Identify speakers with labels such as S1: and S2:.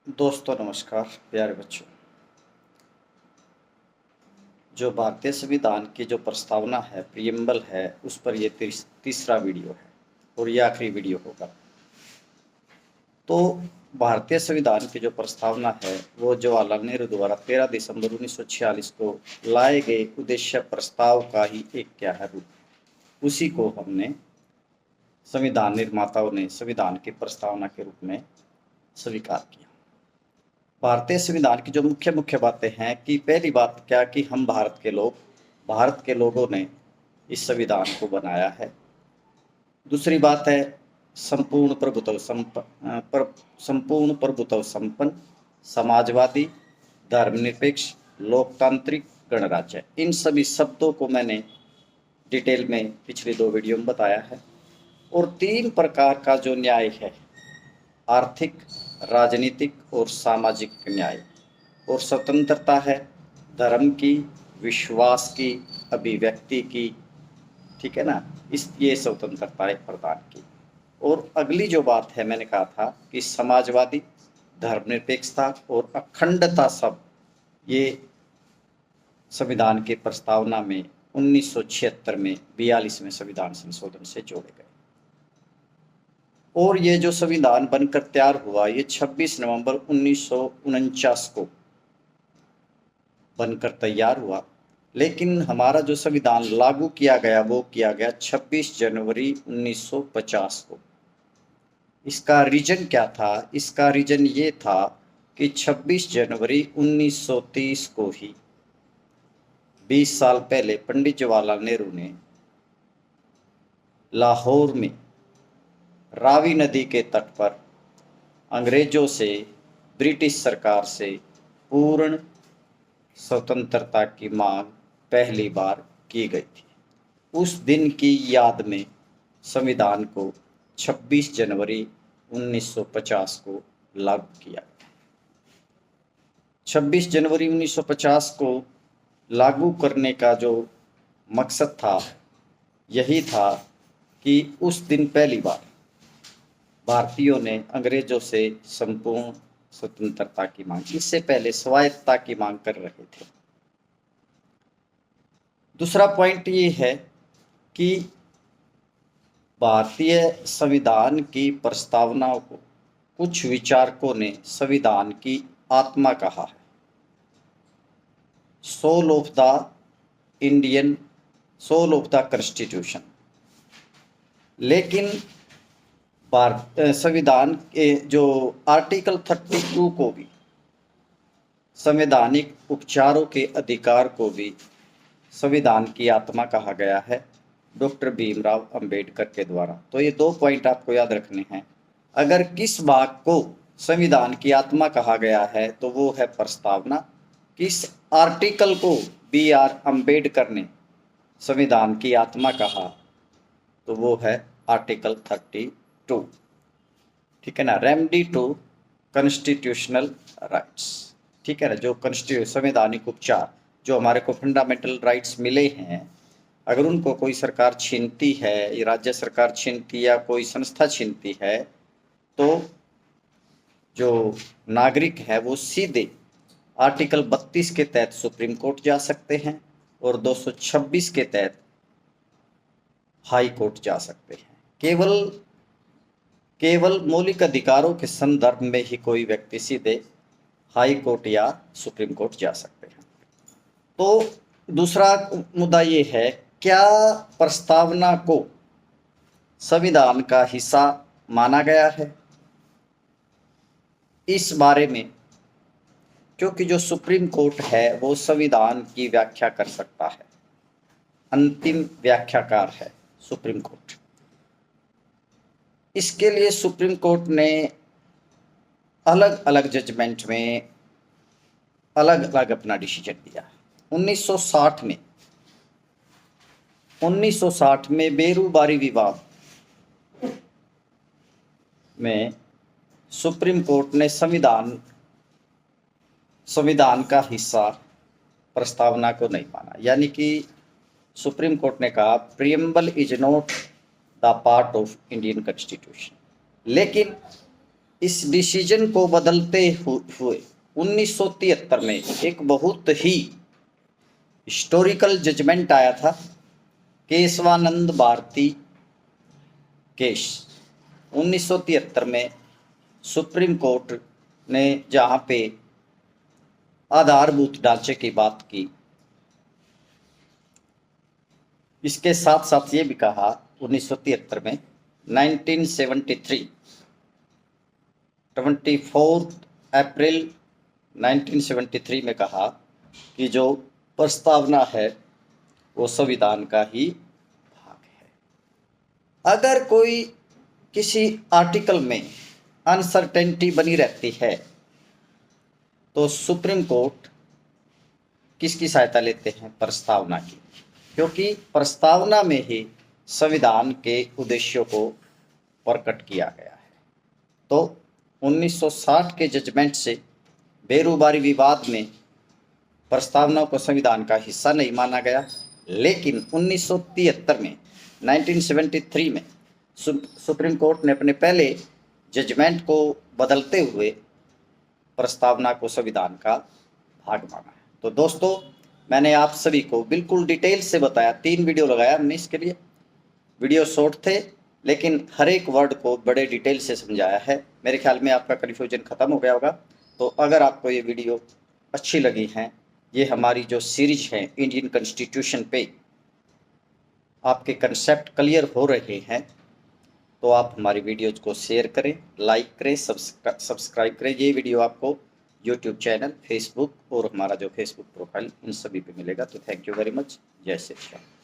S1: दोस्तों नमस्कार। प्यारे बच्चों, जो भारतीय संविधान की जो प्रस्तावना है, प्रियम्बल है, उस पर ये तीसरा वीडियो है और ये आखिरी वीडियो होगा। तो भारतीय संविधान की जो प्रस्तावना है वो जवाहरलाल नेहरू द्वारा 13 दिसंबर 1946 को लाए गए उद्देश्य प्रस्ताव का ही एक क्या है रूप। उसी को हमने संविधान निर्माताओं ने संविधान की प्रस्तावना के रूप में स्वीकार किया। भारतीय संविधान की जो मुख्य मुख्य बातें हैं कि पहली बात क्या कि हम भारत के लोगों ने इस संविधान को बनाया है। दूसरी बात है संपूर्ण प्रभुत्व संपन्न, समाजवादी, धर्मनिरपेक्ष, लोकतांत्रिक गणराज्य। इन सभी शब्दों को मैंने डिटेल में पिछले 2 वीडियो में बताया है। और 3 प्रकार का जो न्याय है, आर्थिक, राजनीतिक और सामाजिक न्याय, और स्वतंत्रता है धर्म की, विश्वास की, अभिव्यक्ति की, ठीक है ना। ये स्वतंत्रता है प्रदान की। और अगली जो बात है, मैंने कहा था कि समाजवादी, धर्मनिरपेक्षता और अखंडता, सब ये संविधान की प्रस्तावना में 1976 में 42वें संविधान संशोधन से जोड़े गए। और ये जो संविधान बनकर तैयार हुआ, ये 26 नवंबर 1949 को बनकर तैयार हुआ। लेकिन हमारा जो संविधान लागू किया गया वो किया गया 26 जनवरी 1950 को। इसका रीजन क्या था? इसका रीजन ये था कि 26 जनवरी 1930 को ही 20 साल पहले पंडित जवाहरलाल नेहरू ने लाहौर में रावी नदी के तट पर अंग्रेजों से, ब्रिटिश सरकार से पूर्ण स्वतंत्रता की मांग पहली बार की गई थी। उस दिन की याद में संविधान को 26 जनवरी 1950 को लागू किया गया। 26 जनवरी 1950 को लागू करने का जो मकसद था, यही था कि उस दिन पहली बार भारतीयों ने अंग्रेजों से संपूर्ण स्वतंत्रता की मांग, इससे पहले स्वायत्तता की मांग कर रहे थे। दूसरा पॉइंट ये है कि भारतीय संविधान की प्रस्तावनाओं को कुछ विचारकों ने संविधान की आत्मा कहा है, सोल ऑफ द कॉन्स्टिट्यूशन। लेकिन संविधान के जो आर्टिकल 32 को भी, संवैधानिक उपचारों के अधिकार को भी संविधान की आत्मा कहा गया है डॉक्टर भीमराव अंबेडकर के द्वारा। तो ये 2 पॉइंट आपको याद रखने हैं। अगर किस भाग को संविधान की आत्मा कहा गया है तो वो है प्रस्तावना। किस आर्टिकल को B.R. अंबेडकर ने संविधान की आत्मा कहा तो वो है आर्टिकल 32, ठीक है ना, रेमेडी टू कॉन्स्टिट्यूशनल राइट्स, ठीक है ना। जो संवैधानिक उपचार जो हमारे को फंडामेंटल राइट्स मिले हैं, अगर उनको कोई सरकार छीनती है, राज्य सरकार छीनती या कोई संस्था छीनती है, तो जो नागरिक है वो सीधे आर्टिकल 32 के तहत सुप्रीम कोर्ट जा सकते हैं और 226 के तहत हाई कोर्ट जा सकते हैं। केवल मौलिक अधिकारों के संदर्भ में ही कोई व्यक्ति सीधे हाई कोर्ट या सुप्रीम कोर्ट जा सकते हैं। तो दूसरा मुद्दा ये है, क्या प्रस्तावना को संविधान का हिस्सा माना गया है? इस बारे में, क्योंकि जो सुप्रीम कोर्ट है वो संविधान की व्याख्या कर सकता है, अंतिम व्याख्याकार है सुप्रीम कोर्ट। इसके लिए सुप्रीम कोर्ट ने अलग अलग जजमेंट में अलग अलग अपना डिसीजन दिया। 1960 में बेरूबारी विवाद में सुप्रीम कोर्ट ने संविधान का हिस्सा प्रस्तावना को नहीं माना, यानी कि सुप्रीम कोर्ट ने कहा preamble is not the part of Indian constitution. लेकिन इस डिसीजन को बदलते हुए 1973 में एक बहुत ही हिस्टोरिकल जजमेंट आया था, केशवानंद भारती केस। 1973 में सुप्रीम कोर्ट ने जहाँ पे आधारभूत ढांचे की बात की, इसके साथ साथ ये भी कहा 1973 में 1973 24 अप्रैल 1973 में कहा कि जो प्रस्तावना है वो संविधान का ही भाग है। अगर कोई किसी आर्टिकल में अनसर्टेनिटी बनी रहती है तो सुप्रीम कोर्ट किसकी सहायता लेते हैं? प्रस्तावना की, क्योंकि प्रस्तावना में ही संविधान के उद्देश्यों को प्रकट किया गया है। तो 1960 के जजमेंट से बेरोजगारी विवाद में प्रस्तावना को संविधान का हिस्सा नहीं माना गया, लेकिन 1973 में 1973 में सुप्रीम कोर्ट ने अपने पहले जजमेंट को बदलते हुए प्रस्तावना को संविधान का भाग माना है। तो दोस्तों, मैंने आप सभी को बिल्कुल डिटेल से बताया, 3 वीडियो लगाया हमने इसके लिए। वीडियो शॉर्ट थे लेकिन हर एक वर्ड को बड़े डिटेल से समझाया है। मेरे ख्याल में आपका कन्फ्यूजन खत्म हो गया होगा। तो अगर आपको ये वीडियो अच्छी लगी है, ये हमारी जो सीरीज है इंडियन कॉन्स्टिट्यूशन पे आपके कंसेप्ट क्लियर हो रहे हैं, तो आप हमारी वीडियोज़ को शेयर करें, लाइक करें, सब्सक्राइब करें। ये वीडियो आपको यूट्यूब चैनल, फेसबुक और हमारा जो फेसबुक प्रोफाइल, इन सभी पे मिलेगा। तो थैंक यू वेरी मच। जय श्री राम।